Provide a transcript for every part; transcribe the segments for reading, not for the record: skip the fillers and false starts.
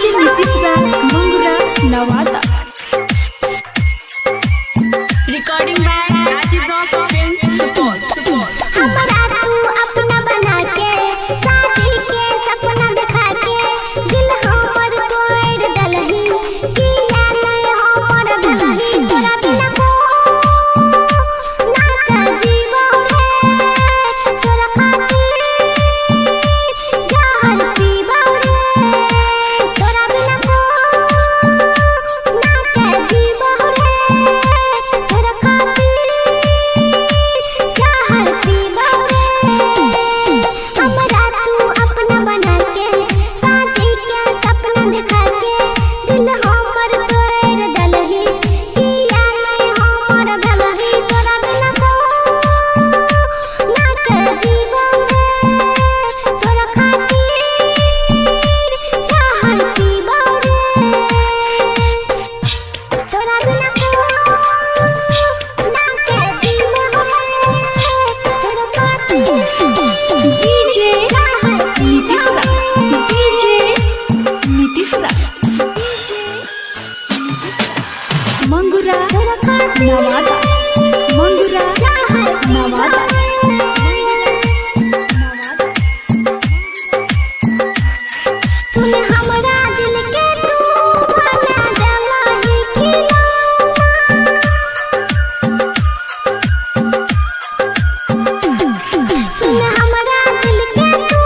DJ Nitish Raj Mangura Nawada. Recording by Rajeev rock film Supaul. हमरा तू अपना बना के शादी के सपना दिखा के दिल हमर तोड़ दलही किया नहीं हमर भलही तोरा बिना को ना कर जीवो रे तोरा खातिर जहर पीबो रे तोरा बिना को ना कर जीवो रे तोरा खातिर जहर पीबो रे हमरा तू अपना बना के शादी के सपना दिखा के दिल हमर तोड़ दलही किया नहीं हमर भलही तोरा बिना को ना कर जीवो रे तोरा खातिर जहर पीबो रे तोरा बिना को ना कर जीवो रे तोरा खातिर डीजे नीतीश राज मंगुरा नवादा मंगुरा नवादा। सुन हमरा दिल के तू बना दलही खिलौना सुन हमरा दिल के तू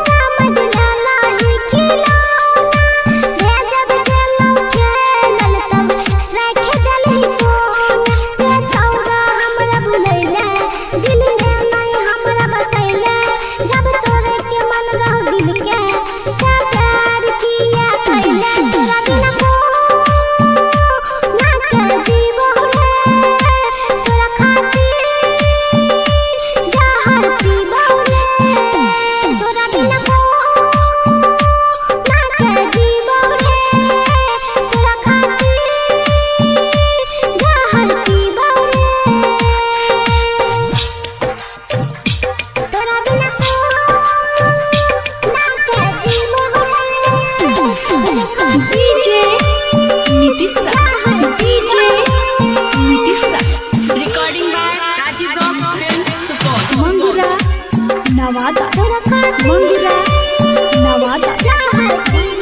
समझ दलही खिलौना रे जब गेलौ खेलल तब रख दलही कोना रे छौरा हमरा भुलैला दिल में नहीं हमरा बसैला जब तोरे के मन रहो दिल के क्या प्यार किया कैला तोरा बिना को ना कर जीवो रे तोरा खातिर जहर पीबो रे तोरा बिना को ना कर जीवो रे तोरा खातिर जहर पीबो रे तोरा बिना को ना कर जीवो रे DJ Nitish Raj recording by Rajeev rock film Supaul. Mangura Nawada तोरा खातिर मंगुरा नवादा। जहर पीबो